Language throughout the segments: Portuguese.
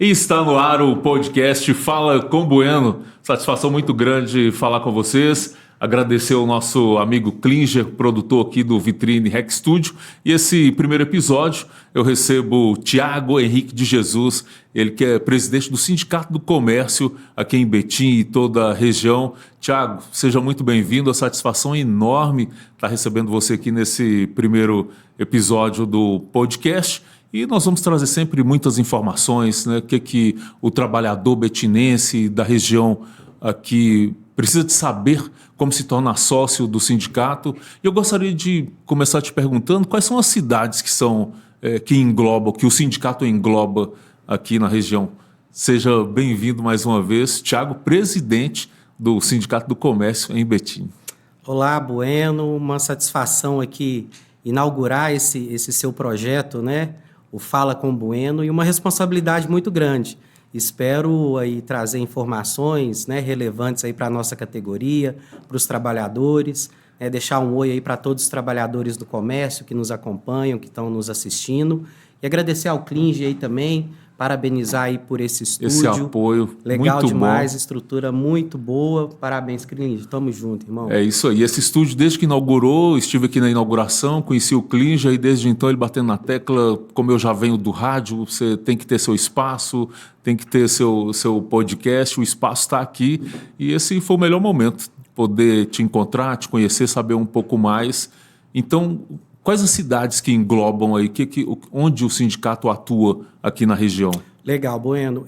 E está no ar o podcast Fala com Bueno. Satisfação muito grande falar com vocês. Agradecer ao nosso amigo Klinger, produtor aqui do Vitrine Rec Studio. E esse primeiro episódio eu recebo o Tiago Henrique de Jesus, ele que é presidente do Sindicato do Comércio aqui em Betim e toda a região. Tiago, seja muito bem-vindo. A satisfação é enorme estar recebendo você aqui nesse primeiro episódio do podcast. E nós vamos trazer sempre muitas informações, né? O que o trabalhador betinense da região aqui precisa de saber como se tornar sócio do sindicato. E eu gostaria de começar te perguntando quais são as cidades que englobam, que o sindicato engloba aqui na região. Seja bem-vindo mais uma vez, Tiago, presidente do Sindicato do Comércio em Betim. Olá, Bueno, uma satisfação aqui inaugurar esse seu projeto, né? O Fala com Bueno, e uma responsabilidade muito grande. Espero aí trazer informações, né, relevantes aí para a nossa categoria, para os trabalhadores, deixar um oi aí para todos os trabalhadores do comércio que nos acompanham, que estão nos assistindo, e agradecer ao Klinger aí também, parabenizar aí por esse estúdio. Esse apoio, legal muito demais, bom. Estrutura muito boa. Parabéns, Klinger. Tamo junto, irmão. É isso aí. Esse estúdio, desde que inaugurou, estive aqui na inauguração, conheci o Klinger e desde então ele batendo na tecla, como eu já venho do rádio, você tem que ter seu espaço, tem que ter seu podcast, o espaço está aqui. E esse foi o melhor momento, poder te encontrar, te conhecer, saber um pouco mais. Então, quais as cidades que englobam aí, onde o sindicato atua aqui na região? Legal, Bueno.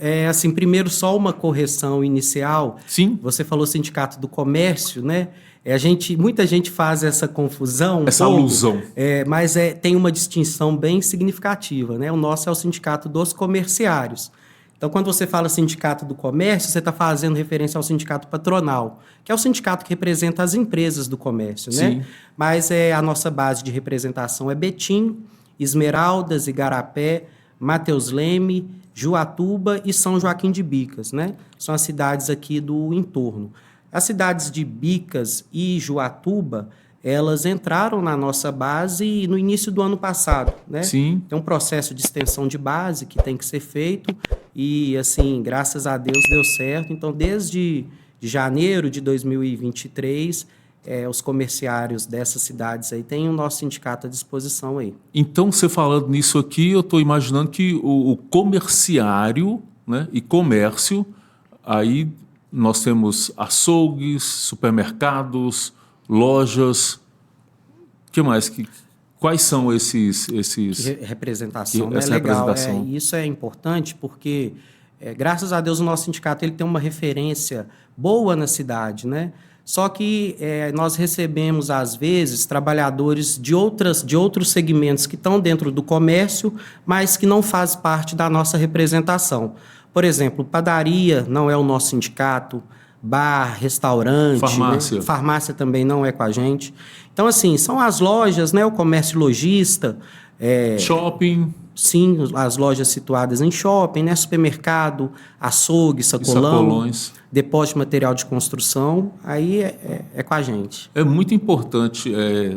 Primeiro só uma correção inicial. Sim. Você falou Sindicato do Comércio, né? Muita gente faz essa confusão. Essa alusão. Mas tem uma distinção bem significativa, né? O nosso é o Sindicato dos Comerciários. Então, quando você fala Sindicato do Comércio, você está fazendo referência ao Sindicato Patronal, que é o sindicato que representa as empresas do comércio, né? Sim. Mas a nossa base de representação é Betim, Esmeraldas, Igarapé, Mateus Leme, Juatuba e São Joaquim de Bicas, né? São as cidades aqui do entorno. As cidades de Bicas e Juatuba, elas entraram na nossa base no início do ano passado, né? Sim. Tem um processo de extensão de base que tem que ser feito e, assim, graças a Deus deu certo. Então, desde janeiro de 2023, os comerciários dessas cidades aí têm o nosso sindicato à disposição aí. Então, você falando nisso aqui, eu estou imaginando que o comerciário, né, e comércio, aí nós temos açougues, supermercados, lojas, o que mais? Quais são esses... Representação, né? Essa Legal. representação. Isso é importante porque, graças a Deus, o nosso sindicato ele tem uma referência boa na cidade, né? Só que nós recebemos, às vezes, trabalhadores de outros segmentos que estão dentro do comércio, mas que não fazem parte da nossa representação. Por exemplo, padaria não é o nosso sindicato, bar, restaurante, farmácia. Né? Farmácia também não é com a gente. Então, assim, são as lojas, né? O comércio lojista. Shopping. Sim, as lojas situadas em shopping, né? Supermercado, açougue, sacolões. Depósito de material de construção, aí é com a gente. É muito importante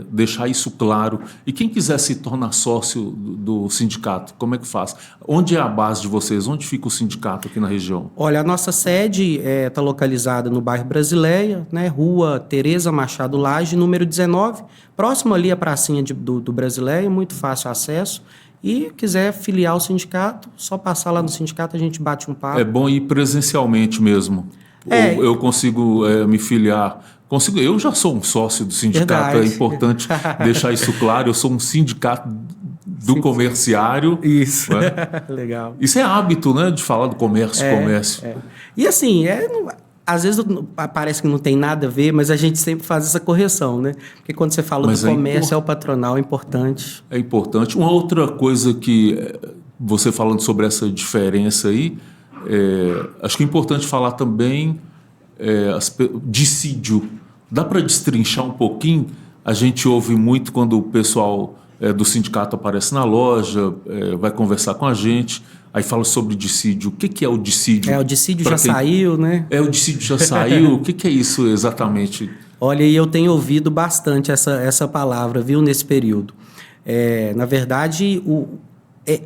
deixar isso claro. E quem quiser se tornar sócio do sindicato, como é que faz? Onde é a base de vocês? Onde fica o sindicato aqui na região? Olha, a nossa sede está localizada no bairro Brasileia, né? Rua Tereza Machado Lage, número 19, próximo ali à pracinha do Brasileia, muito fácil acesso. E quiser filiar o sindicato, só passar lá no sindicato, a gente bate um papo. É bom ir presencialmente mesmo. Eu consigo me filiar. Eu já sou um sócio do sindicato, Verdade. É importante deixar isso claro. Eu sou um sindicato do comerciário. Isso, né? Legal. Isso é hábito, né? De falar do comércio. E assim, às vezes parece que não tem nada a ver, mas a gente sempre faz essa correção, né? Porque quando você fala do comércio, é o patronal, é importante. É importante. Uma outra coisa que você falando sobre essa diferença aí, acho que é importante falar também dissídio. Dá para destrinchar um pouquinho? A gente ouve muito quando o pessoal do sindicato aparece na loja, vai conversar com a gente, aí fala sobre dissídio. O que é o dissídio? O dissídio já saiu, né? O dissídio já saiu. O que é isso exatamente? Olha, e eu tenho ouvido bastante essa palavra, viu, nesse período. Na verdade,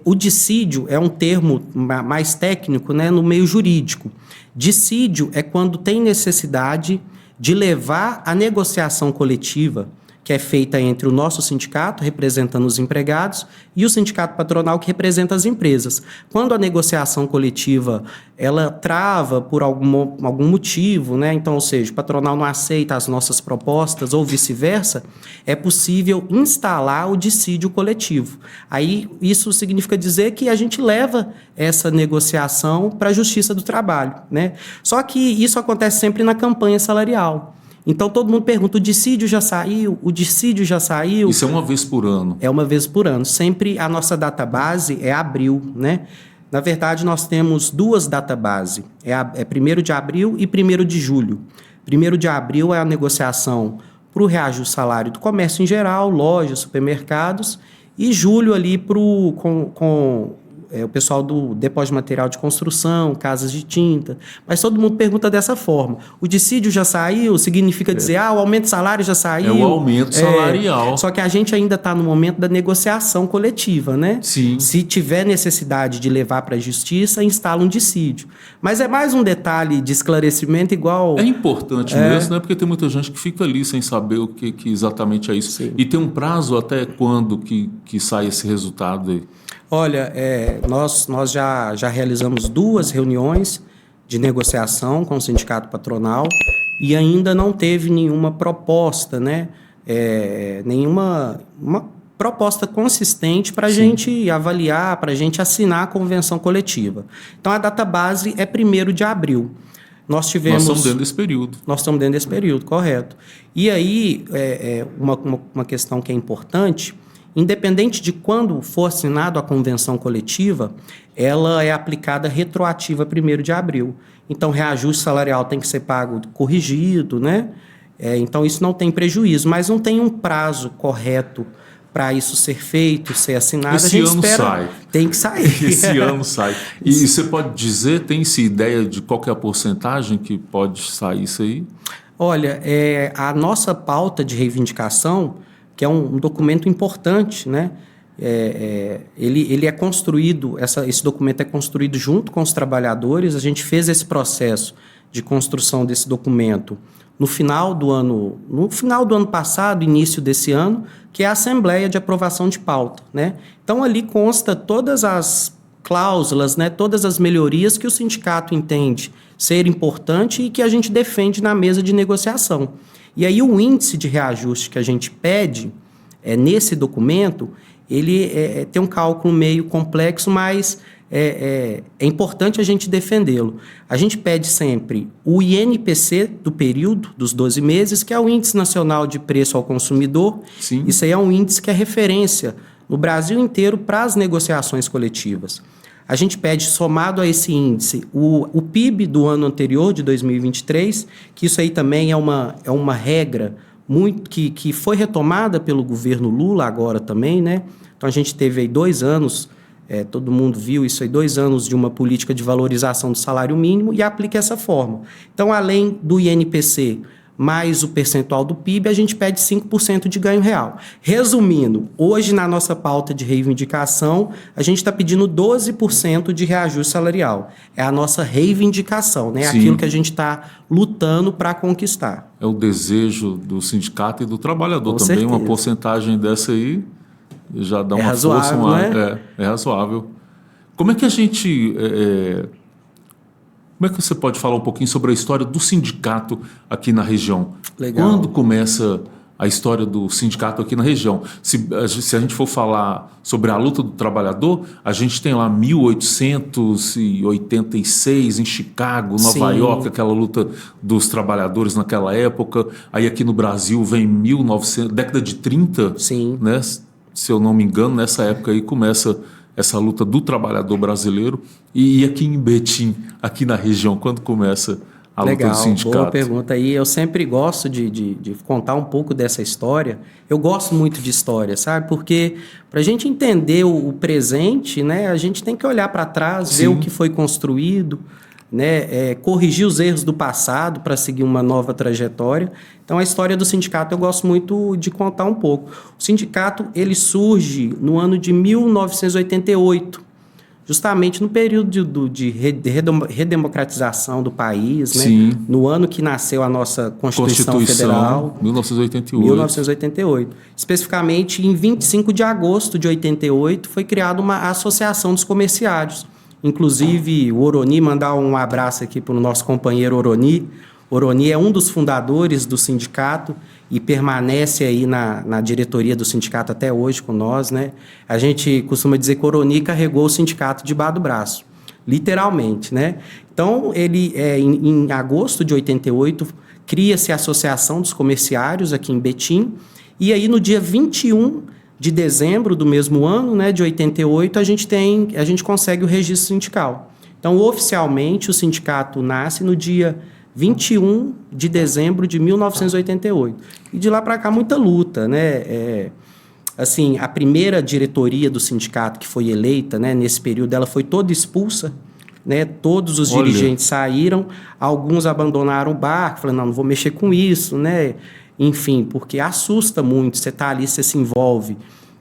O dissídio é um termo mais técnico, né, no meio jurídico. Dissídio é quando tem necessidade de levar a negociação coletiva, que é feita entre o nosso sindicato, representando os empregados, e o sindicato patronal, que representa as empresas. Quando a negociação coletiva ela trava por algum motivo, né? Então, ou seja, o patronal não aceita as nossas propostas ou vice-versa, é possível instalar o dissídio coletivo. Aí, isso significa dizer que a gente leva essa negociação para a Justiça do Trabalho, né? Só que isso acontece sempre na campanha salarial. Então, todo mundo pergunta, o dissídio já saiu? O dissídio já saiu? Isso é uma vez por ano? É uma vez por ano. Sempre a nossa database é abril, né? Na verdade, nós temos duas databases. É 1º de abril e 1º de julho. 1º de abril é a negociação para o reajuste do salário do comércio em geral, lojas, supermercados, e julho ali com o pessoal do depósito de material de construção, casas de tinta. Mas todo mundo pergunta dessa forma. O dissídio já saiu? Significa dizer, o aumento de salário já saiu? É o aumento salarial. Só que a gente ainda está no momento da negociação coletiva, né? Sim. Se tiver necessidade de levar para a justiça, instala um dissídio. Mas é mais um detalhe de esclarecimento igual... É importante mesmo, né? Porque tem muita gente que fica ali sem saber o que exatamente é isso. Sim. E tem um prazo até quando que sai esse resultado aí? Olha, nós já realizamos 2 reuniões de negociação com o sindicato patronal e ainda não teve nenhuma proposta, né? Uma proposta consistente para a gente avaliar, para a gente assinar a convenção coletiva. Então, a data base é 1º de abril. Nós estamos dentro desse período. Nós estamos dentro desse período, correto. E aí, uma questão que é importante... Independente de quando for assinado a convenção coletiva, ela é aplicada retroativa 1º de abril. Então, o reajuste salarial tem que ser pago corrigido, né? Então, isso não tem prejuízo, mas não tem um prazo correto para isso ser feito, ser assinado. Esse ano sai. Tem que sair. Esse ano sai. E você pode dizer, tem-se ideia de qual que é a porcentagem que pode sair isso aí? Olha, a nossa pauta de reivindicação, que é um documento importante, né? Ele é construído, esse documento é construído junto com os trabalhadores. A gente fez esse processo de construção desse documento no final do ano passado, início desse ano, que é a Assembleia de Aprovação de Pauta, né? Então, ali consta todas as cláusulas, né? Todas as melhorias que o sindicato entende ser importante e que a gente defende na mesa de negociação. E aí o índice de reajuste que a gente pede nesse documento, ele tem um cálculo meio complexo, mas é importante a gente defendê-lo. A gente pede sempre o INPC do período, dos 12 meses, que é o Índice Nacional de Preço ao Consumidor. Sim. Isso aí é um índice que é referência no Brasil inteiro para as negociações coletivas. A gente pede, somado a esse índice, o PIB do ano anterior, de 2023, que isso aí também é uma regra muito que foi retomada pelo governo Lula agora também, né? Então, a gente teve aí 2 anos, todo mundo viu isso aí, 2 anos de uma política de valorização do salário mínimo e aplica essa forma. Então, além do INPC mais o percentual do PIB, a gente pede 5% de ganho real. Resumindo, hoje na nossa pauta de reivindicação, a gente está pedindo 12% de reajuste salarial. É a nossa reivindicação, né? Sim. Aquilo que a gente está lutando para conquistar. É o desejo do sindicato e do trabalhador Com também. certeza. Uma porcentagem dessa aí já dá uma razoável, força. né? É razoável. Como é que a gente... Como é que você pode falar um pouquinho sobre a história do sindicato aqui na região? Legal. Quando começa a história do sindicato aqui na região? Se a gente for falar sobre a luta do trabalhador, a gente tem lá 1886 em Chicago, Nova Sim. York, aquela luta dos trabalhadores naquela época. Aí aqui no Brasil vem 1900, década de 30, Sim. né? Se eu não me engano, nessa época aí começa essa luta do trabalhador brasileiro. E aqui em Betim, aqui na região, quando começa a luta do sindicato? Boa pergunta aí. Eu sempre gosto de contar um pouco dessa história. Eu gosto muito de história, sabe? Porque para a gente entender o presente, né, a gente tem que olhar para trás, Sim. ver o que foi construído, né, corrigir os erros do passado para seguir uma nova trajetória. Então, a história do sindicato eu gosto muito de contar um pouco. O sindicato ele surge no ano de 1988, justamente no período de redemocratização do país, né? No ano que nasceu a nossa Constituição Federal. 1988. 1988. Especificamente, em 25 de agosto de 88, foi criada uma Associação dos Comerciários. Inclusive, o Oroni, mandar um abraço aqui para o nosso companheiro Oroni. Oroni é um dos fundadores do sindicato e permanece aí na diretoria do sindicato até hoje com nós, né? A gente costuma dizer que o Oroni carregou o sindicato debaixo do braço, literalmente, né? Então, em agosto de 88, cria-se a Associação dos Comerciários aqui em Betim, e aí no dia 21 de dezembro do mesmo ano, né, de 88, a gente consegue o registro sindical. Então, oficialmente, o sindicato nasce no dia 21 de dezembro de 1988. E de lá para cá, muita luta, né? Assim, a primeira diretoria do sindicato que foi eleita, né, nesse período, ela foi toda expulsa, né? Todos os dirigentes saíram, alguns abandonaram o barco, falando, não vou mexer com isso, né? Enfim, porque assusta muito, você está ali, você se envolve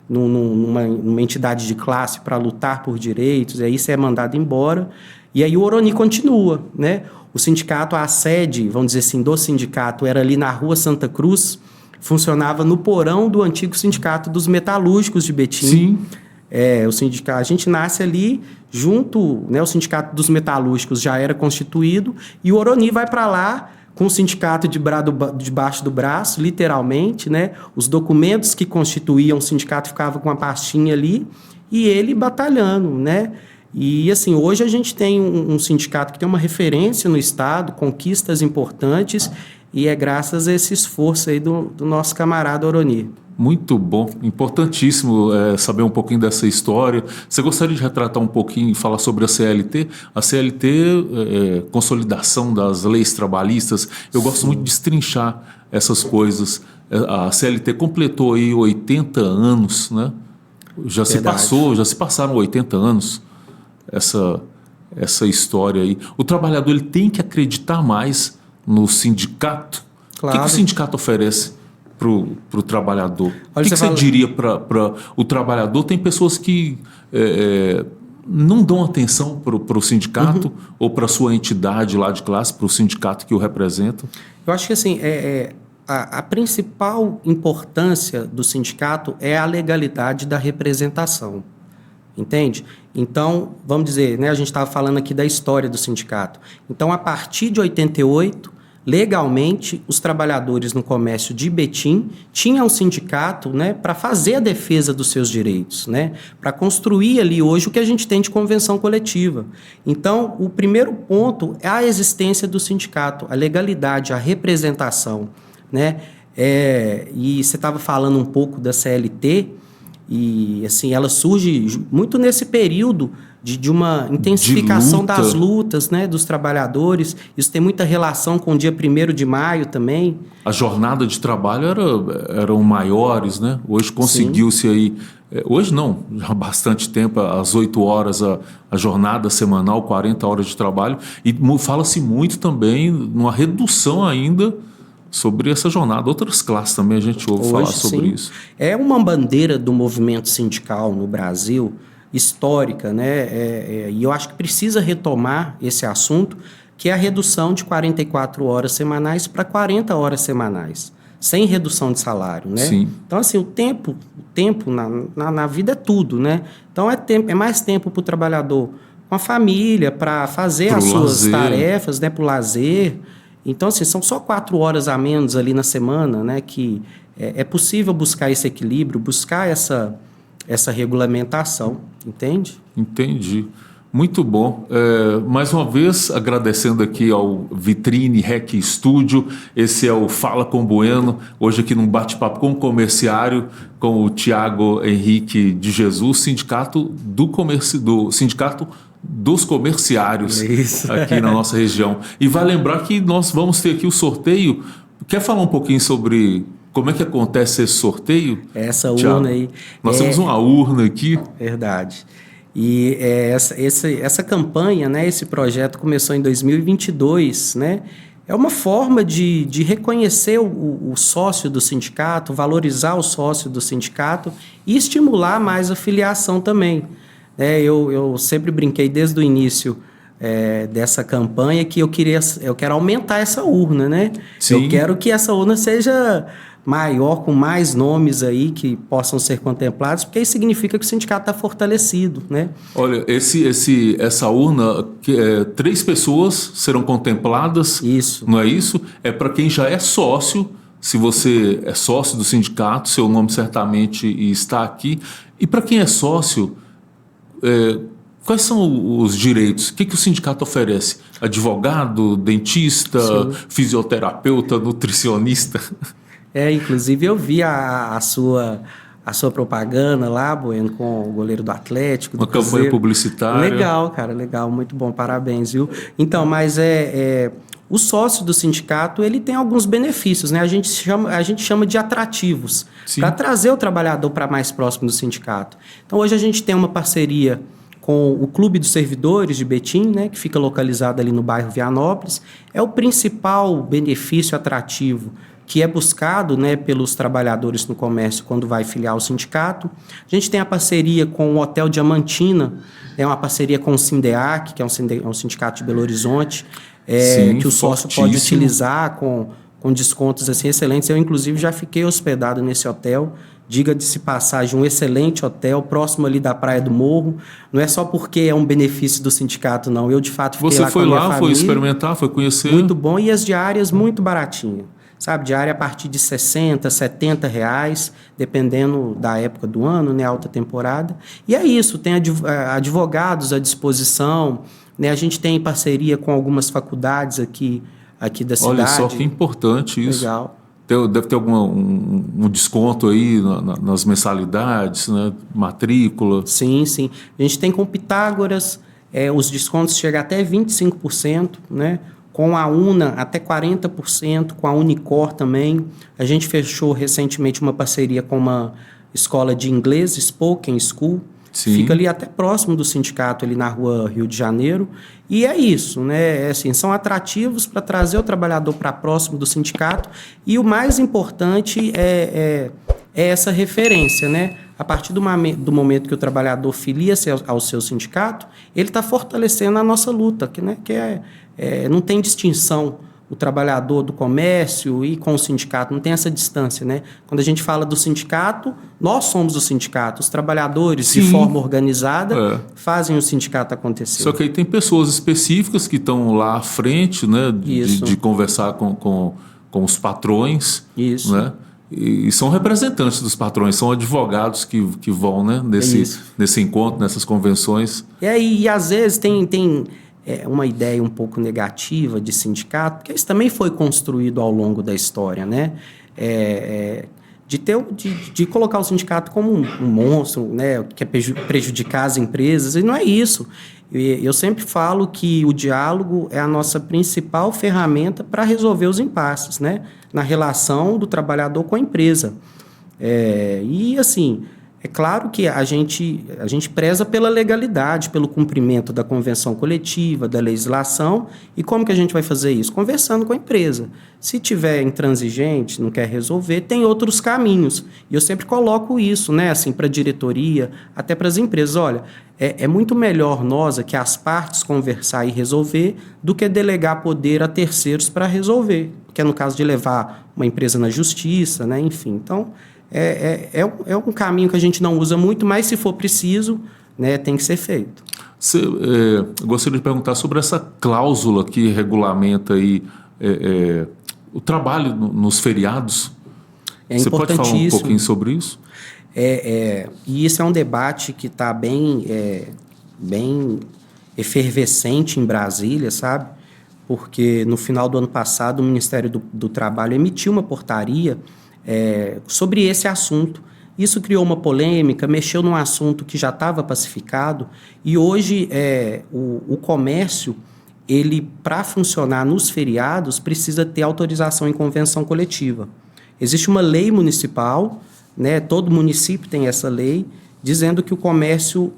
numa entidade de classe para lutar por direitos, e aí você é mandado embora, e aí o Oroni continua, né? O sindicato, a sede, vamos dizer assim, do sindicato era ali na Rua Santa Cruz, funcionava no porão do antigo sindicato dos metalúrgicos de Betim. Sim. O sindicato, a gente nasce ali junto, né? O sindicato dos metalúrgicos já era constituído e o Oroni vai para lá com o sindicato debaixo do braço, literalmente, né? Os documentos que constituíam o sindicato ficavam com uma pastinha ali e ele batalhando, né? E, assim, hoje a gente tem um sindicato que tem uma referência no Estado, conquistas importantes, e é graças a esse esforço aí do nosso camarada Oroni. Muito bom, importantíssimo saber um pouquinho dessa história. Você gostaria de retratar um pouquinho e falar sobre a CLT? A CLT, consolidação das leis trabalhistas, eu gosto muito de destrinchar essas coisas. A CLT completou aí 80 anos, né? Já se passaram 80 anos essa história aí. O trabalhador ele tem que acreditar mais no sindicato. Claro. O que o sindicato oferece para o trabalhador? O que você diria para o trabalhador? Tem pessoas que não dão atenção para o sindicato ou para a sua entidade lá de classe, para o sindicato que o representa? Eu acho que assim, a principal importância do sindicato é a legalidade da representação. Entende? Então, vamos dizer, né, a gente estava falando aqui da história do sindicato. Então, a partir de 88, legalmente, os trabalhadores no comércio de Betim tinham um sindicato, né, para fazer a defesa dos seus direitos, né, para construir ali hoje o que a gente tem de convenção coletiva. Então, o primeiro ponto é a existência do sindicato, a legalidade, a representação, né? E você estava falando um pouco da CLT, e assim, ela surge muito nesse período de uma intensificação das lutas, né, dos trabalhadores. Isso tem muita relação com o dia 1º de maio também. A jornada de trabalho eram maiores, né? Hoje conseguiu-se aí... Hoje não, já há bastante tempo, às 8 horas a jornada semanal, 40 horas de trabalho. E fala-se muito também numa redução ainda sobre essa jornada. Outras classes também a gente ouve falar sobre isso. É uma bandeira do movimento sindical no Brasil, histórica, né? E eu acho que precisa retomar esse assunto, que é a redução de 44 horas semanais para 40 horas semanais, sem redução de salário, né? Sim. Então, assim, o tempo na vida é tudo, né? Então, é mais tempo para o trabalhador com a família, para fazer as suas tarefas, né? Para o lazer. Então, assim, são só 4 horas a menos ali na semana, né, que é possível buscar esse equilíbrio, buscar essa regulamentação, entende? Entendi. Muito bom. Mais uma vez, agradecendo aqui ao Vitrine Rec Studio. Esse é o Fala com Bueno, hoje aqui num bate-papo com o comerciário, com o Tiago Henrique de Jesus, sindicato sindicato dos comerciários aqui na nossa região. E vai lembrar que nós vamos ter aqui o sorteio. Quer falar um pouquinho sobre como é que acontece esse sorteio? Essa Thiago? urna aí. Nós temos uma urna aqui. Verdade. E essa campanha, né, esse projeto começou em 2022, né? É uma forma de reconhecer o sócio do sindicato, valorizar o sócio do sindicato e estimular mais a filiação também. Eu sempre brinquei desde o início dessa campanha que eu quero aumentar essa urna, né? Sim. Eu quero que essa urna seja maior, com mais nomes aí que possam ser contemplados, porque isso significa que o sindicato está fortalecido, né? Olha, essa urna, 3 pessoas serão contempladas. Isso. Não é isso? É para quem já é sócio. Se você é sócio do sindicato, seu nome certamente está aqui. E para quem é sócio, quais são os direitos? O que o sindicato oferece? Advogado, dentista, Sim. fisioterapeuta, nutricionista? Inclusive eu vi a sua propaganda lá, Bueno, com o goleiro do Atlético, do Uma campanha Cruzeiro. publicitária. Legal, cara, legal, muito bom, parabéns, viu? Então, mas o sócio do sindicato, ele tem alguns benefícios, né? A gente chama de atrativos, para trazer o trabalhador para mais próximo do sindicato. Então, hoje a gente tem uma parceria com o Clube dos Servidores de Betim, né, que fica localizado ali no bairro Vianópolis. É o principal benefício atrativo que é buscado, né, pelos trabalhadores no comércio quando vai filiar ao sindicato. A gente tem a parceria com o Hotel Diamantina, é uma parceria com o Sindeac, que é um sindicato de Belo Horizonte, que o sócio pode utilizar com descontos assim, excelentes. Eu, inclusive, já fiquei hospedado nesse hotel. Diga-se passagem, um excelente hotel, próximo ali da Praia do Morro. Não é só porque é um benefício do sindicato, não. Eu, de fato, fiquei lá com a minha família. Você foi lá, foi experimentar, foi conhecer? Muito bom. E as diárias muito baratinhas. Sabe, diária a partir de R$60, R$70, dependendo da época do ano, né, alta temporada. E é isso, tem advogados à disposição, né, a gente tem parceria com algumas faculdades aqui da cidade. Olha só que importante isso. Legal. Deve ter um desconto aí nas mensalidades, né, matrícula. Sim, sim. A gente tem com Pitágoras, os descontos chegam até 25%, né? Com a UNA até 40%, com a Unicor também. A gente fechou recentemente uma parceria com uma escola de inglês, Spoken School. Sim. Fica ali até próximo do sindicato, ali na rua Rio de Janeiro. E é isso, né? Assim, são atrativos para trazer o trabalhador para próximo do sindicato. E o mais importante é essa referência, né? A partir do momento que o trabalhador filia-se ao seu sindicato, ele está fortalecendo a nossa luta, não tem distinção o trabalhador do comércio e com o sindicato, não tem essa distância, né? Quando a gente fala do sindicato, nós somos o sindicato, os trabalhadores, sim, de forma organizada, fazem o sindicato acontecer. Só que aí tem pessoas específicas que estão lá à frente, né, de conversar com os patrões. Isso. Né? E são representantes dos patrões, são advogados que vão, né, nesse encontro, nessas convenções. E às vezes tem uma ideia um pouco negativa de sindicato, porque isso também foi construído ao longo da história, né? De colocar o sindicato como um monstro, né, que quer prejudicar as empresas, e não é isso. Eu sempre falo que o diálogo é a nossa principal ferramenta para resolver os impasses, né, na relação do trabalhador com a empresa. E, assim, é claro que a gente preza pela legalidade, pelo cumprimento da convenção coletiva, da legislação. E como que a gente vai fazer isso? Conversando com a empresa. Se tiver intransigente, não quer resolver, tem outros caminhos. E eu sempre coloco isso, né, assim, para a diretoria, até para as empresas. Olha, é muito melhor nós, aqui, as partes, conversar e resolver, do que delegar poder a terceiros para resolver. Que é no caso de levar uma empresa na justiça, né, enfim. Então, é um caminho que a gente não usa muito, mas se for preciso, né, tem que ser feito. Gostaria de perguntar sobre essa cláusula que regulamenta aí, o trabalho nos feriados. Você pode falar um pouquinho sobre isso? E isso é um debate que está bem efervescente em Brasília, sabe? Porque no final do ano passado o Ministério do Trabalho emitiu uma portaria sobre esse assunto. Isso criou uma polêmica, mexeu num assunto que já estava pacificado, e hoje o comércio, ele, para funcionar nos feriados, precisa ter autorização em convenção coletiva. Existe uma lei municipal, né, todo município tem essa lei, dizendo que o comércio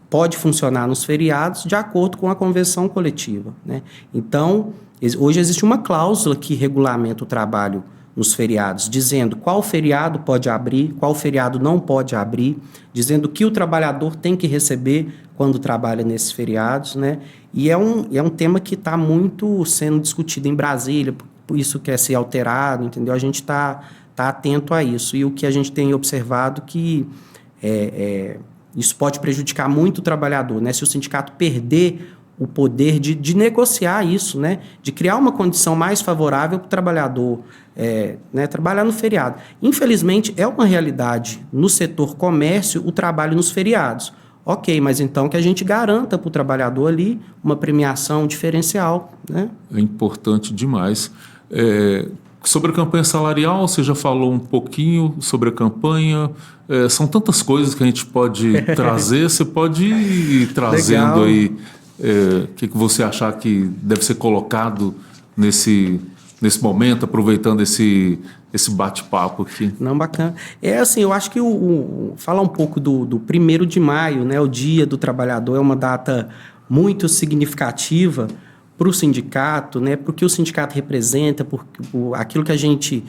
pode funcionar nos feriados de acordo com a convenção coletiva, né? Então, hoje existe uma cláusula que regulamenta o trabalho nos feriados, dizendo qual feriado pode abrir, qual feriado não pode abrir, dizendo o que o trabalhador tem que receber quando trabalha nesses feriados, né? E é um tema que está muito sendo discutido em Brasília, por isso quer ser alterado, entendeu? A gente está atento a isso. E o que a gente tem observado que isso pode prejudicar muito o trabalhador, né? Se o sindicato perder o poder de negociar isso, né? De criar uma condição mais favorável para o trabalhador né? Trabalhar no feriado. Infelizmente, é uma realidade no setor comércio o trabalho nos feriados. Ok, mas então que a gente garanta para o trabalhador ali uma premiação diferencial, né? É importante demais. Sobre a campanha salarial, você já falou um pouquinho sobre a campanha. São tantas coisas que a gente pode trazer. Você pode ir trazendo. Legal. Aí o que você achar que deve ser colocado nesse momento, aproveitando esse bate-papo aqui. Não, bacana. Assim, eu acho que falar um pouco do 1º de maio, né, o Dia do Trabalhador, é uma data muito significativa para o sindicato, né, porque o sindicato representa, por aquilo que a gente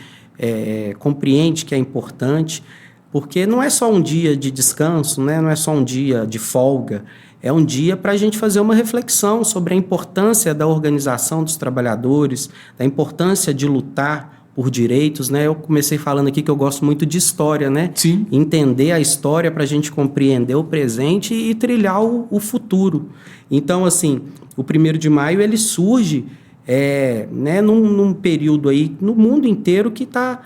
compreende que é importante, porque não é só um dia de descanso, né, não é só um dia de folga, é um dia para a gente fazer uma reflexão sobre a importância da organização dos trabalhadores, da importância de lutar por direitos, né? Eu comecei falando aqui que eu gosto muito de história, né? Sim. Entender a história para a gente compreender o presente e trilhar o futuro. Então, assim, o 1º de maio ele surge né, num período aí no mundo inteiro que está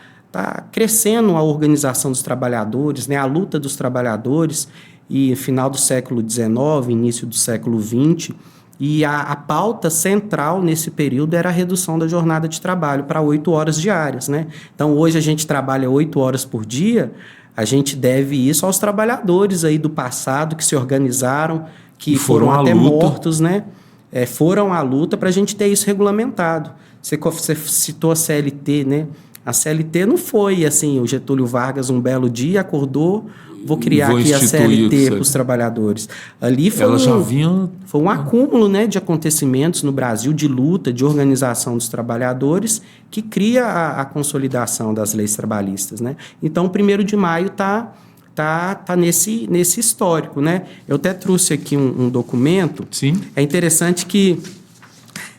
crescendo a organização dos trabalhadores, né? A luta dos trabalhadores. E final do século XIX, início do século XX, e a pauta central nesse período era a redução da jornada de trabalho para 8 horas diárias, né? Então, hoje a gente trabalha 8 horas por dia, a gente deve isso aos trabalhadores aí do passado que se organizaram, que foram até mortos, né? Foram à luta para a gente ter isso regulamentado. Você citou a CLT, né? A CLT não foi assim, o Getúlio Vargas um belo dia acordou, vou criar aqui a CLT para os trabalhadores. Ali foi foi um acúmulo, né, de acontecimentos no Brasil, de luta, de organização dos trabalhadores, que cria a consolidação das leis trabalhistas, né? Então, o 1º de maio tá nesse histórico, né? Eu até trouxe aqui um documento. Sim. É interessante que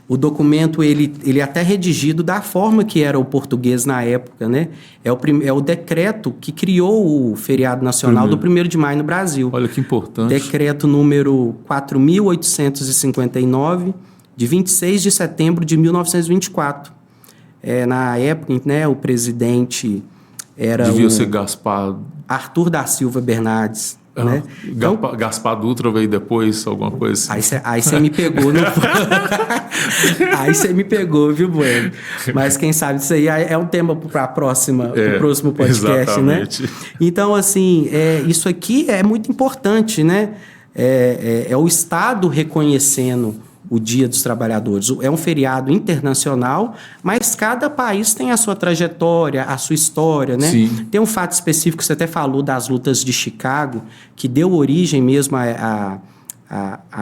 o documento, ele é até redigido da forma que era o português na época, né? É o decreto que criou o feriado nacional do 1º de maio no Brasil. Olha que importante. Decreto número 4.859, de 26 de setembro de 1924. Na época, né, o presidente era Devia ser Gaspar... Arthur da Silva Bernardes. Né? Então, Gaspar Dutra veio depois, alguma coisa assim. Aí você me pegou. Aí você me pegou, viu, Bueno? Mas quem sabe isso aí é um tema para o próximo podcast, exatamente. Né? Então, assim, isso aqui é muito importante, né? É o Estado reconhecendo o Dia dos Trabalhadores. É um feriado internacional, mas cada país tem a sua trajetória, a sua história, né? Sim. Tem um fato específico, você até falou das lutas de Chicago, que deu origem mesmo a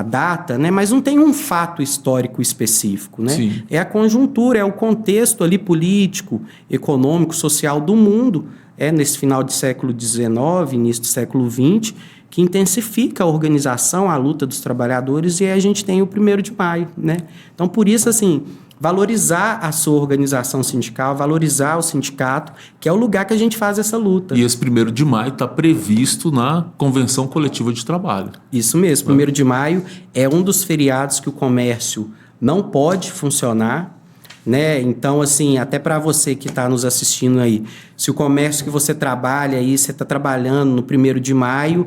data, né? Mas não tem um fato histórico específico, né? Sim. É a conjuntura, é o contexto ali político, econômico, social do mundo, nesse final de século XIX, início do século XX, que intensifica a organização, a luta dos trabalhadores, e aí a gente tem o 1º de maio, né? Então, por isso, assim, valorizar a sua organização sindical, valorizar o sindicato, que é o lugar que a gente faz essa luta. E esse 1º de maio está previsto na Convenção Coletiva de Trabalho. Isso mesmo, 1º de maio é um dos feriados que o comércio não pode funcionar, né? Então, assim, até para você que está nos assistindo aí, se o comércio que você trabalha aí, você está trabalhando no 1º de maio,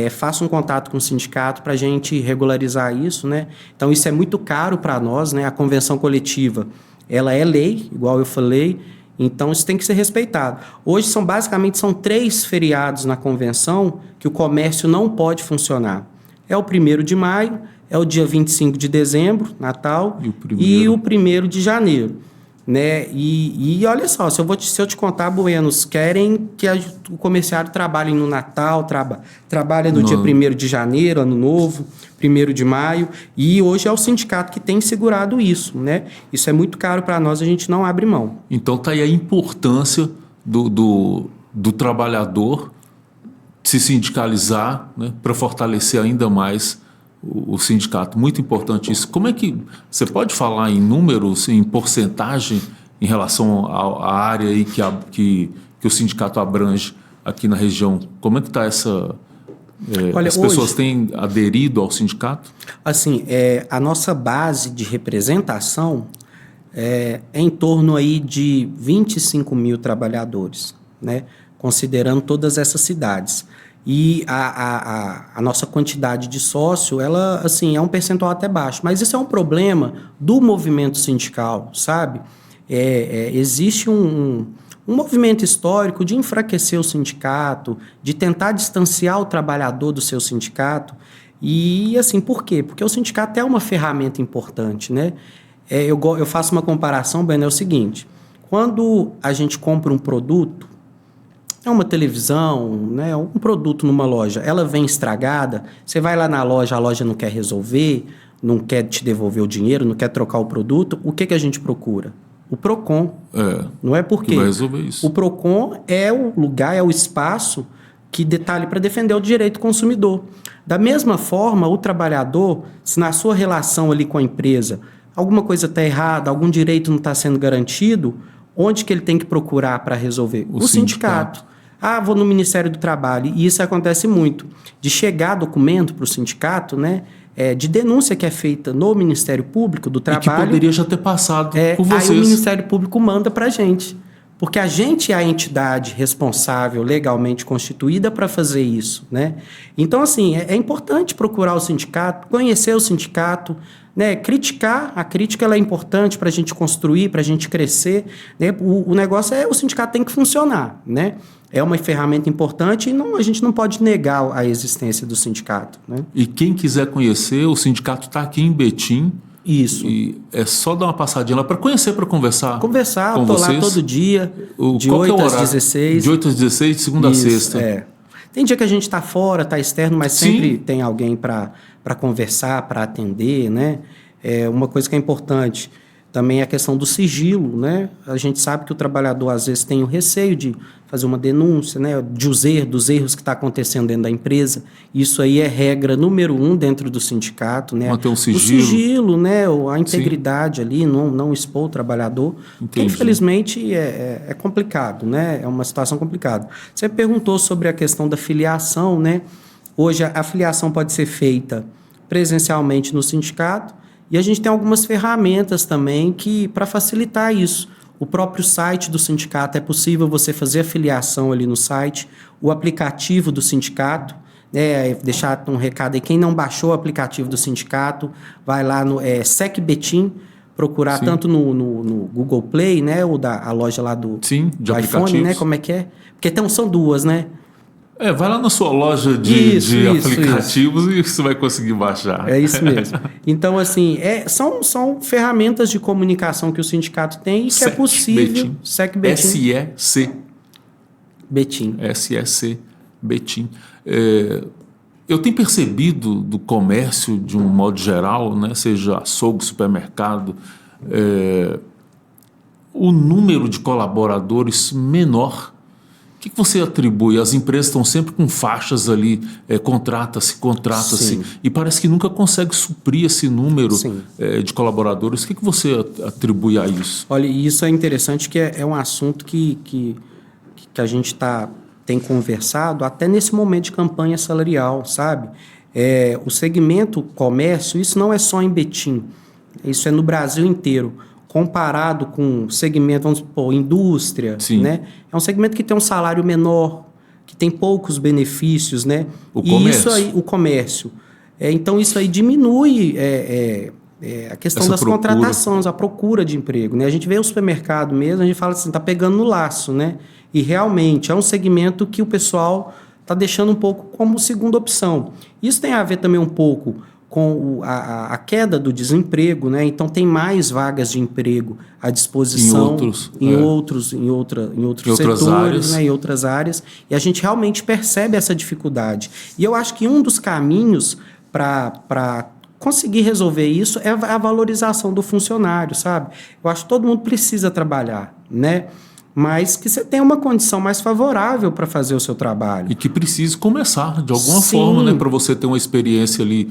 faça um contato com o sindicato para a gente regularizar isso, né? Então, isso é muito caro para nós, né? A convenção coletiva, ela é lei, igual eu falei, então isso tem que ser respeitado. Hoje, basicamente, são 3 feriados na convenção que o comércio não pode funcionar. É o 1º de maio, é o dia 25 de dezembro, Natal, e o 1º de janeiro. né? E olha só, se eu te contar, Buenos, querem que o comerciário trabalhe no Natal, trabalhe no dia 1º de janeiro, Ano Novo, 1º de maio, e hoje é o sindicato que tem segurado isso, né? Isso é muito caro para nós, a gente não abre mão. Então está aí a importância do trabalhador se sindicalizar, né, para fortalecer ainda mais o sindicato. Muito importante isso. Como é que você pode falar em números, em porcentagem, em relação à área aí que o sindicato abrange aqui na região? Como é que está essa... Olha, as pessoas têm aderido ao sindicato? Assim, a nossa base de representação é em torno aí de 25 mil trabalhadores, né? Considerando todas essas cidades. E a nossa quantidade de sócio, ela, assim, é um percentual até baixo. Mas isso é um problema do movimento sindical, sabe? Existe um movimento histórico de enfraquecer o sindicato, de tentar distanciar o trabalhador do seu sindicato. E, assim, por quê? Porque o sindicato é uma ferramenta importante, né? Eu faço uma comparação, Ben, é o seguinte. Quando a gente compra um produto, uma televisão, né, um produto numa loja, ela vem estragada, você vai lá na loja, a loja não quer resolver, não quer te devolver o dinheiro, não quer trocar o produto, o que a gente procura? O PROCON. Não é porque vai resolver isso. O PROCON é o lugar, é o espaço que detalhe para defender o direito do consumidor. Da mesma forma, o trabalhador, se na sua relação ali com a empresa, alguma coisa está errada, algum direito não está sendo garantido, onde que ele tem que procurar para resolver? O sindicato. Vou no Ministério do Trabalho. E isso acontece muito. De chegar documento para o sindicato, né? De denúncia que é feita no Ministério Público do Trabalho. E que poderia já ter passado por vocês. Aí o Ministério Público manda para a gente. Porque a gente é a entidade responsável, legalmente constituída para fazer isso, né? Então, assim, é importante procurar o sindicato, conhecer o sindicato, né? Criticar. A crítica ela é importante para a gente construir, para a gente crescer, né? O negócio o sindicato tem que funcionar, né? É uma ferramenta importante e a gente não pode negar a existência do sindicato, né? E quem quiser conhecer, o sindicato está aqui em Betim. Isso. E é só dar uma passadinha lá para conhecer, para conversar. Conversar, eu estou lá todo dia, de 8 às 16. De 8 às 16, de segunda a sexta. Tem dia que a gente está fora, está externo, mas sempre tem alguém para conversar, para atender, né? Uma coisa que é importante também é a questão do sigilo, né? A gente sabe que o trabalhador, às vezes, tem o receio de fazer uma denúncia, né? Dos erros que está acontecendo dentro da empresa. Isso aí é regra número 1 dentro do sindicato, né? Manter um sigilo. O sigilo, né? A integridade ali, não expor o trabalhador. Porque, infelizmente, é complicado, né? É uma situação complicada. Você perguntou sobre a questão da filiação, né? Hoje, a filiação pode ser feita presencialmente no sindicato, e a gente tem algumas ferramentas também para facilitar isso. O próprio site do sindicato, é possível você fazer a filiação ali no site, o aplicativo do sindicato, né? Deixar um recado aí, quem não baixou o aplicativo do sindicato, vai lá no SecBetim, procurar tanto no Google Play, né? Ou a loja lá do iPhone, né? Como é que é? Porque são duas, né? Vai lá na sua loja de aplicativos e você vai conseguir baixar. É isso mesmo. Então, assim, são ferramentas de comunicação que o sindicato tem e que é possível... SEC Betim. SEC Betim. Eu tenho percebido do comércio, de um modo geral, né, seja açougue, supermercado, o número de colaboradores menor. O que você atribui? As empresas estão sempre com faixas ali, contrata-se, e parece que nunca consegue suprir esse número de colaboradores. O que você atribui a isso? Olha, isso é interessante, que é um assunto que a gente tem conversado até nesse momento de campanha salarial, sabe? O segmento comércio, isso não é só em Betim, isso é no Brasil inteiro. Comparado com o segmento, vamos supor, indústria, né? É um segmento que tem um salário menor, que tem poucos benefícios, né? Isso aí, o comércio. Então, isso aí diminui a questão das contratações, a procura de emprego, né? A gente vê o supermercado mesmo, a gente fala assim, está pegando no laço, né? E realmente é um segmento que o pessoal está deixando um pouco como segunda opção. Isso tem a ver também um pouco com a queda do desemprego, né? Então tem mais vagas de emprego à disposição em outros setores, áreas. Né? Em outras áreas, e a gente realmente percebe essa dificuldade. E eu acho que um dos caminhos para conseguir resolver isso é a valorização do funcionário, sabe? Eu acho que todo mundo precisa trabalhar, né? Mas que você tenha uma condição mais favorável para fazer o seu trabalho. E que precise começar de alguma forma, né, para você ter uma experiência ali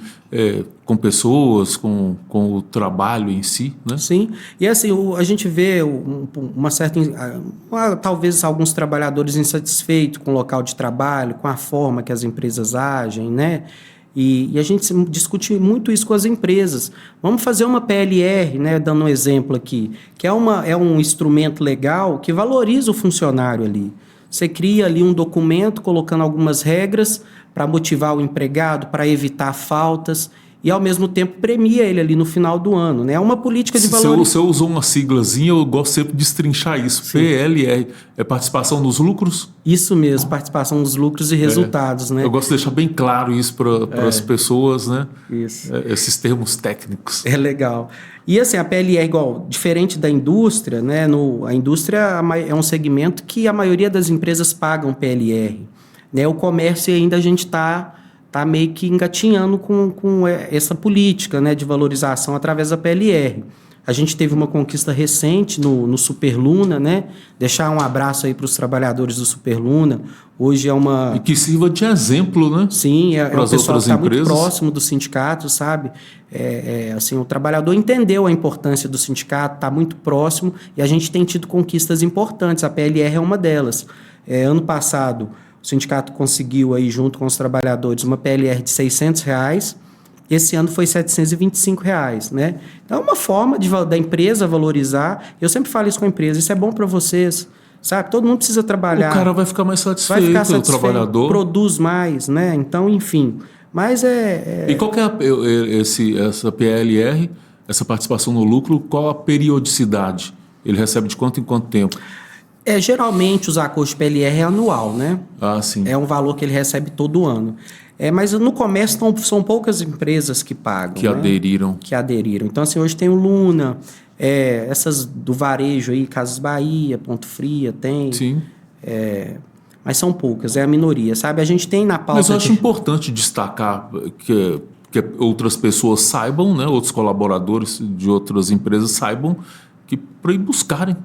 com pessoas, com o trabalho em si, né? Sim, e assim, a gente vê uma certa... talvez alguns trabalhadores insatisfeitos com o local de trabalho, com a forma que as empresas agem, né? E a gente discute muito isso com as empresas. Vamos fazer uma PLR, né, dando um exemplo aqui, que é um instrumento legal que valoriza o funcionário ali. Você cria ali um documento colocando algumas regras para motivar o empregado, para evitar faltas, e, ao mesmo tempo, premia ele ali no final do ano, né? É uma política de valorização. Você usou uma siglazinha, eu gosto sempre de destrinchar isso. Sim. PLR, é participação nos lucros? Isso mesmo, participação nos lucros e resultados, né? Eu gosto de deixar bem claro isso para as pessoas, né? Isso. Esses termos técnicos. É legal. E assim, a PLR, igual, diferente da indústria, né? A indústria é um segmento que a maioria das empresas pagam PLR, né? O comércio ainda a gente está meio que engatinhando com essa política, né, de valorização através da PLR. A gente teve uma conquista recente no Superluna, né? Deixar um abraço aí para os trabalhadores do Superluna. Hoje é uma... E que sirva de exemplo, né? Sim, é um pessoal que está muito próximo do sindicato, sabe? Assim, o trabalhador entendeu a importância do sindicato, está muito próximo, e a gente tem tido conquistas importantes. A PLR é uma delas. Ano passado, o sindicato conseguiu, aí, junto com os trabalhadores, uma PLR de R$600. Esse ano foi R$725, né? Então, é uma forma da empresa valorizar. Eu sempre falo isso com a empresa, isso é bom para vocês, sabe? Todo mundo precisa trabalhar. O cara vai ficar mais satisfeito, o trabalhador. Produz mais, né? Então, enfim. Mas E qual que é essa PLR, essa participação no lucro, qual a periodicidade? Ele recebe de quanto em quanto tempo? Geralmente, os acordos de PLR é anual, né? Ah, sim. É um valor que ele recebe todo ano. Mas no comércio são poucas empresas que pagam. Que aderiram. Que aderiram. Então, assim, hoje tem o Luna, essas do varejo aí, Casas Bahia, Ponto Fria, tem. Sim. Mas são poucas, é a minoria, sabe? A gente tem na pauta... Mas eu acho importante destacar que outras pessoas saibam, né? Outros colaboradores de outras empresas saibam que para ir buscarem,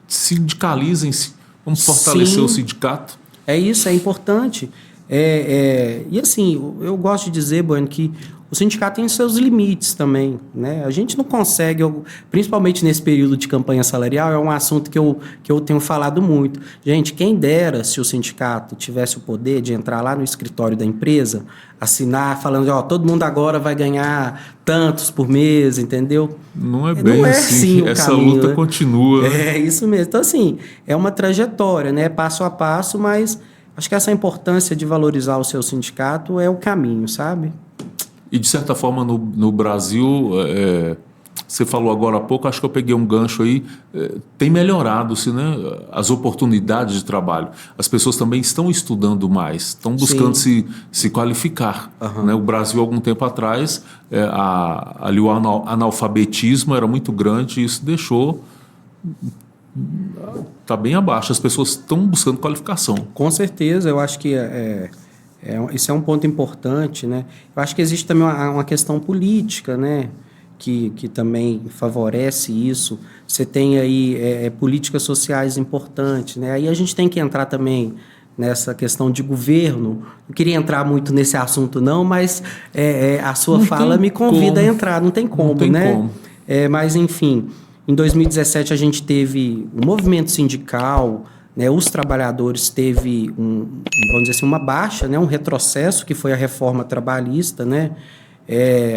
sindicalizem-se, vamos fortalecer o sindicato. É isso, é importante. E assim, eu gosto de dizer, Bueno, que o sindicato tem seus limites também, né? A gente não consegue, principalmente nesse período de campanha salarial, é um assunto que eu tenho falado muito. Gente, quem dera se o sindicato tivesse o poder de entrar lá no escritório da empresa, assinar, falando, todo mundo agora vai ganhar tantos por mês, entendeu? Não é bem assim. Essa caminho, luta né? continua. É isso mesmo. Então, assim, é uma trajetória, né? Passo a passo, mas acho que essa importância de valorizar o seu sindicato é o caminho, sabe? E, de certa forma, no Brasil, você falou agora há pouco, acho que eu peguei um gancho aí, tem melhorado-se, né, as oportunidades de trabalho. As pessoas também estão estudando mais, estão buscando se qualificar. Uhum. Né? O Brasil, algum tempo atrás, ali o analfabetismo era muito grande e isso deixou... Está bem abaixo, as pessoas estão buscando qualificação. Com certeza, eu acho que isso é um ponto importante, né? Eu acho que existe também uma questão política, né? Que também favorece isso. Você tem aí políticas sociais importantes, né? Aí a gente tem que entrar também nessa questão de governo. Não queria entrar muito nesse assunto, não, mas a sua fala me convida a entrar. Não tem como, não tem né? Como. Mas, enfim, em 2017 a gente teve o movimento sindical, né, os trabalhadores teve vamos dizer assim, uma baixa, né, um retrocesso, que foi a reforma trabalhista, né?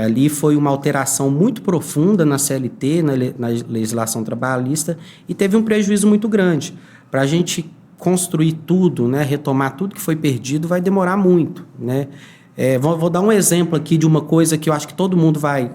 Ali foi uma alteração muito profunda na CLT, na legislação trabalhista, e teve um prejuízo muito grande. Para a gente construir tudo, né, retomar tudo que foi perdido, vai demorar muito, né? Vou dar um exemplo aqui de uma coisa que eu acho que todo mundo vai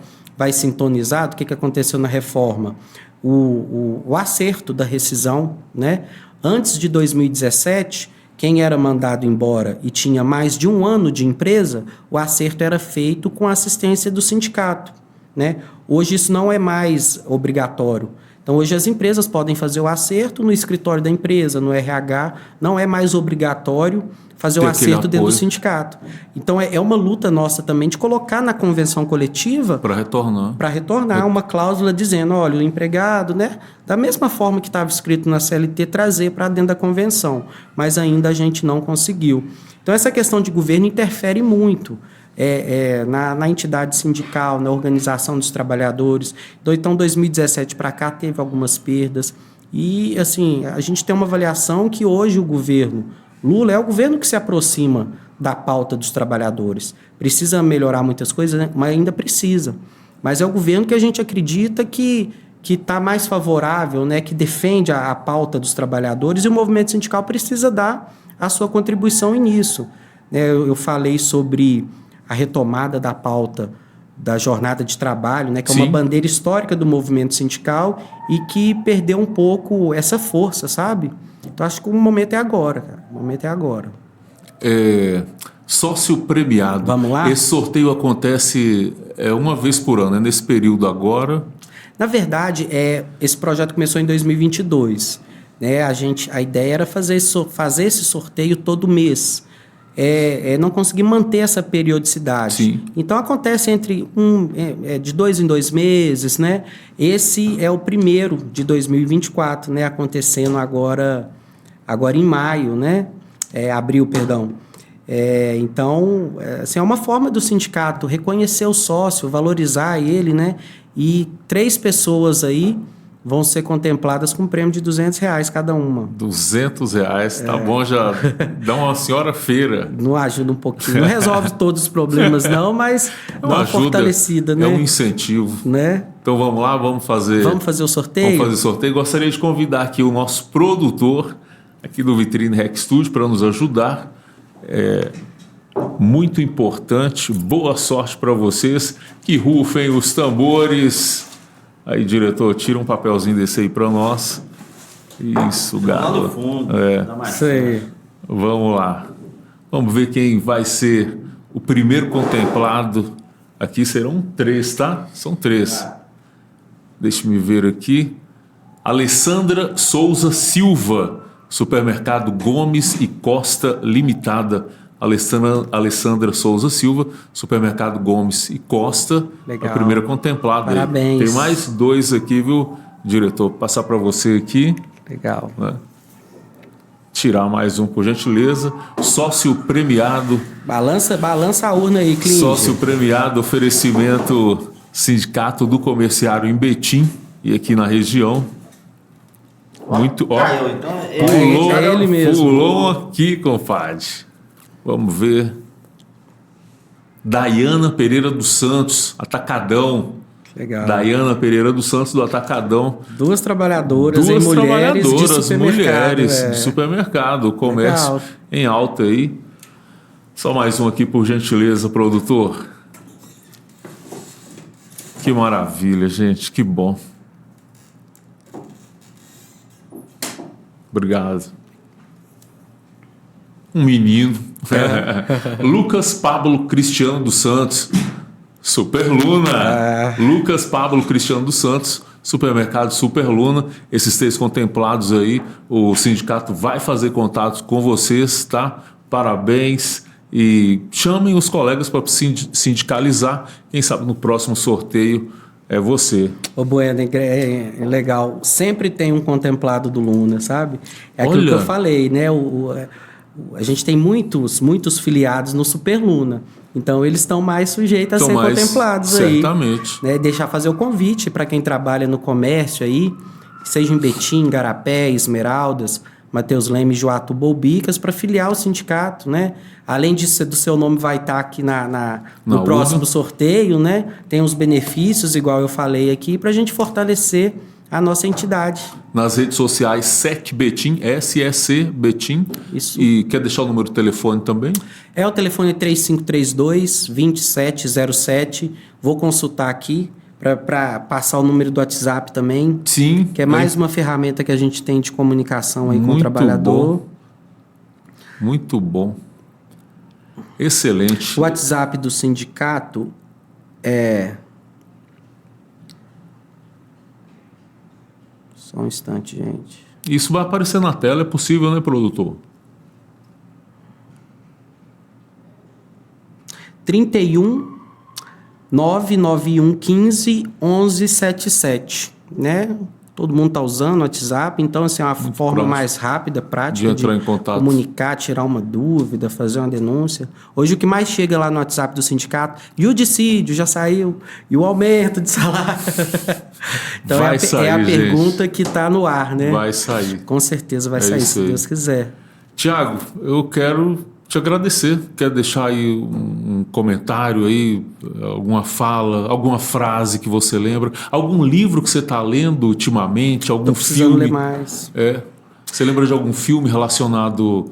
sintonizar do que aconteceu na reforma. O acerto da rescisão, né? Antes de 2017, quem era mandado embora e tinha mais de 1 ano de empresa, o acerto era feito com a assistência do sindicato, né? Hoje isso não é mais obrigatório. Então, hoje as empresas podem fazer o acerto no escritório da empresa, no RH, não é mais obrigatório fazer o acerto dentro do sindicato. Então, é uma luta nossa também de colocar na convenção coletiva... Para retornar. Para retornar uma cláusula dizendo, olha, o empregado, né, da mesma forma que estava escrito na CLT, trazer para dentro da convenção. Mas ainda a gente não conseguiu. Então, essa questão de governo interfere muito na entidade sindical, na organização dos trabalhadores. Então, 2017 para cá teve algumas perdas. E, assim, a gente tem uma avaliação que hoje o governo Lula é o governo que se aproxima da pauta dos trabalhadores. Precisa melhorar muitas coisas, né? Mas ainda precisa. Mas é o governo que a gente acredita que está mais favorável, né? Que defende a pauta dos trabalhadores, e o movimento sindical precisa dar a sua contribuição nisso. Eu falei sobre a retomada da pauta da jornada de trabalho, né, que é uma bandeira histórica do movimento sindical e que perdeu um pouco essa força, sabe? Então, acho que o momento é agora, cara. O momento é agora. Sócio premiado. Vamos lá? Esse sorteio acontece uma vez por ano, nesse período agora? Na verdade, esse projeto começou em 2022. Né? A ideia era fazer esse sorteio todo mês. Não conseguir manter essa periodicidade. Sim. Então, acontece de 2 em 2 meses, né? Esse é o primeiro de 2024, né? Acontecendo agora em maio, né? Abril, perdão. Então, assim, é uma forma do sindicato reconhecer o sócio, valorizar ele, né? E 3 pessoas aí vão ser contempladas com um prêmio de R$200 cada uma. R$200, tá bom, já dá uma senhora feira. Não ajuda um pouquinho, não resolve todos os problemas não, mas dá uma fortalecida, né? É um incentivo. Né? Então vamos lá, vamos fazer o sorteio? Vamos fazer o sorteio. Gostaria de convidar aqui o nosso produtor aqui do Vitrine Rec Studio para nos ajudar. Muito importante, boa sorte para vocês, que rufem os tambores. Aí, diretor, tira um papelzinho desse aí para nós. Isso, gato. Lá no fundo. Isso aí. Vamos lá. Vamos ver quem vai ser o primeiro contemplado. Aqui serão 3, tá? São 3. Deixa-me ver aqui. Alessandra Souza Silva, Supermercado Gomes e Costa Limitada. Alessandra Souza Silva, Supermercado Gomes e Costa. Legal. A primeira contemplada. Parabéns. Aí. Tem mais 2 aqui, viu, diretor? Vou passar para você aqui. Legal. Né? Tirar mais um, por gentileza. Sócio premiado. Balança a urna aí, Clínio. Sócio premiado, oferecimento Sindicato do Comerciário em Betim e aqui na região. Muito. Caiu, então Pulou, é ele mesmo. Pulou aqui, compadre. Vamos ver. Daiana Pereira dos Santos, Atacadão. Legal. Daiana Pereira dos Santos, do Atacadão. 2 trabalhadoras e mulheres de supermercado. De supermercado. Comércio legal. Em alta aí. Só mais um aqui, por gentileza, produtor. Que maravilha, gente. Que bom. Obrigado. Um menino. Lucas Pablo Cristiano dos Santos, Superluna. Lucas Pablo Cristiano dos Santos, Supermercado Superluna. Esses 3 contemplados aí, o sindicato vai fazer contatos com vocês, tá? Parabéns. E chamem os colegas para sindicalizar. Quem sabe no próximo sorteio é você. Ô Bueno, é legal. Sempre tem um contemplado do Luna, sabe? É aquilo que eu falei, né? A gente tem muitos filiados no Superluna. Então, eles estão mais sujeitos a ser contemplados aí. Certamente. Né? Deixar fazer o convite para quem trabalha no comércio aí, seja em Betim, Garapé, Esmeraldas, Mateus Leme, Joatuba ou Bicas, para filiar o sindicato, né? Além do seu nome vai estar aqui no próximo sorteio, né? Tem os benefícios, igual eu falei aqui, para a gente fortalecer a nossa entidade. Nas redes sociais, SEC Betim, SEC Betim. Isso. E quer deixar o número de telefone também? O telefone 3532-2707. Vou consultar aqui para passar o número do WhatsApp também. Sim. Que é mais uma ferramenta que a gente tem de comunicação aí com o trabalhador. Bom. Muito bom. Excelente. O WhatsApp do sindicato é... Só um instante, gente. Isso vai aparecer na tela, é possível, né, produtor? 31 991 15 1177, né? Todo mundo está usando o WhatsApp, então assim, é uma forma mais rápida, prática de entrar em contato, comunicar, tirar uma dúvida, fazer uma denúncia. Hoje o que mais chega lá no WhatsApp do sindicato, e o dissídio já saiu, e o aumento de salário. Então vai sair, é a gente. Pergunta que está no ar, né? Vai sair. Com certeza vai sair, se Deus quiser. Tiago, eu quero te agradecer. Quer deixar aí um comentário aí, alguma fala, alguma frase que você lembra, algum livro que você está lendo ultimamente, algum filme? Ler mais. Você lembra de algum filme relacionado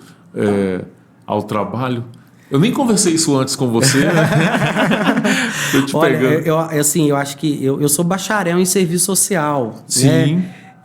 ao trabalho? Eu nem conversei isso antes com você, né? Tô te Olha, pegando. eu acho que eu sou bacharel em serviço social. Sim.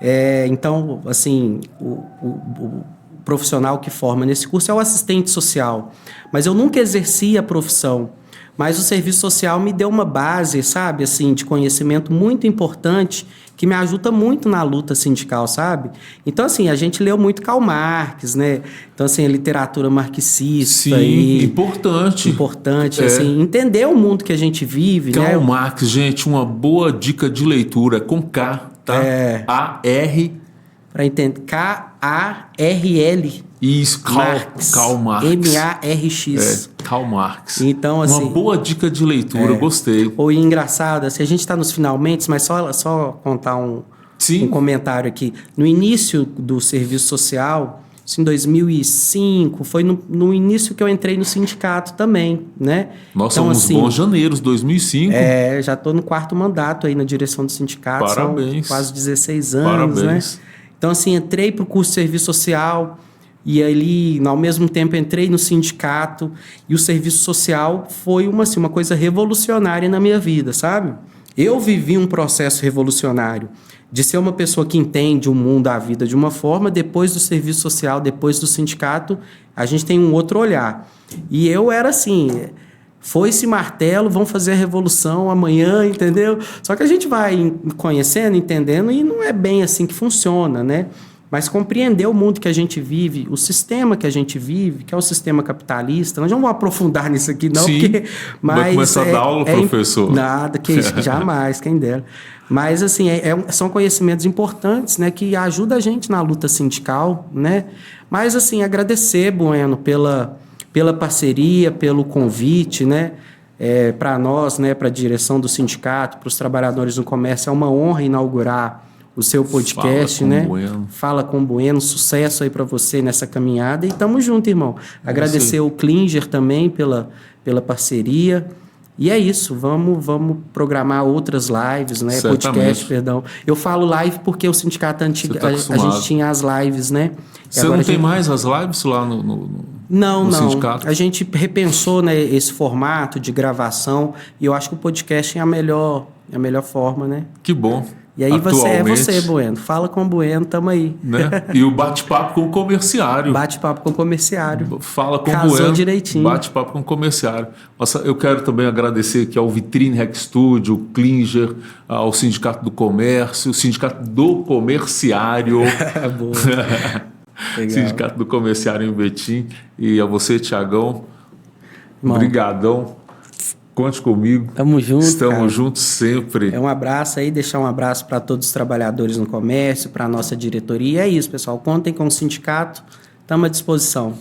Né? Então, assim, o profissional que forma nesse curso é o assistente social. Mas eu nunca exerci a profissão. Mas o serviço social me deu uma base, sabe, assim, de conhecimento muito importante que me ajuda muito na luta sindical, sabe? Então, assim, a gente leu muito Karl Marx, né? Então, assim, a literatura marxista. Sim, importante. Importante, assim, entender o mundo que a gente vive, né? Karl Marx, gente, uma boa dica de leitura, com K, tá? A-R... Para entender, K-A-R-L. Isso, Karl Marx. M-A-R-X. Karl Marx. Então, assim, uma boa dica de leitura, gostei. Ou engraçado, assim, a gente está nos finalmente, mas só contar um comentário aqui. No início do serviço social, assim, em 2005, foi no início que eu entrei no sindicato também, né? Nós então, somos assim, bons janeiros, 2005. Já estou no 4º mandato aí na direção do sindicato. Parabéns. São quase 16 anos, Parabéns. né? Então, assim, entrei para o curso de serviço social e ali, ao mesmo tempo, entrei no sindicato e o serviço social foi uma coisa revolucionária na minha vida, sabe? Eu vivi um processo revolucionário de ser uma pessoa que entende o mundo, a vida de uma forma, depois do serviço social, depois do sindicato, a gente tem um outro olhar. E eu era assim... Foi-se martelo, vão fazer a revolução amanhã, entendeu? Só que a gente vai conhecendo, entendendo, e não é bem assim que funciona, né? Mas compreender o mundo que a gente vive, o sistema que a gente vive, que é o sistema capitalista, nós não vamos aprofundar nisso aqui, não, Sim. porque... Vai começar a dar aula, professor. Nada, que jamais, quem dera. Mas, assim, são conhecimentos importantes, né, que ajudam a gente na luta sindical, né? Mas, assim, agradecer, Bueno, pela parceria, pelo convite, né? Para nós, né, para a direção do sindicato, para os trabalhadores no comércio, é uma honra inaugurar o seu podcast, né? Bueno. Fala com Bueno, sucesso aí para você nessa caminhada e tamo junto, irmão. Agradecer o Klinger também pela parceria. E é isso, vamos programar outras lives, né? Certamente. Podcast, perdão. Eu falo live porque o sindicato antigo, a gente tinha as lives, né? Você não tem mais as lives lá no Não. sindicato? A gente repensou, né, esse formato de gravação e eu acho que o podcast é a melhor forma, né? Que bom. E aí você, Bueno. Fala com o Bueno, tamo aí. Né? E o bate-papo com o comerciário. Bate-papo com o comerciário. Fala com Casou o Bueno. Direitinho. Bate-papo com o comerciário. Nossa, eu quero também agradecer aqui ao Vitrine Hack Studio, o Klinger, ao Sindicato do Comércio, o Sindicato do Comerciário. Boa. Sindicato do Comerciário em Betim. E a você, Tiagão. Obrigadão. Conte comigo. Tamo junto. Estamos juntos sempre. Um abraço aí, deixar um abraço para todos os trabalhadores no comércio, para a nossa diretoria. E é isso, pessoal. Contem com o sindicato. Estamos à disposição.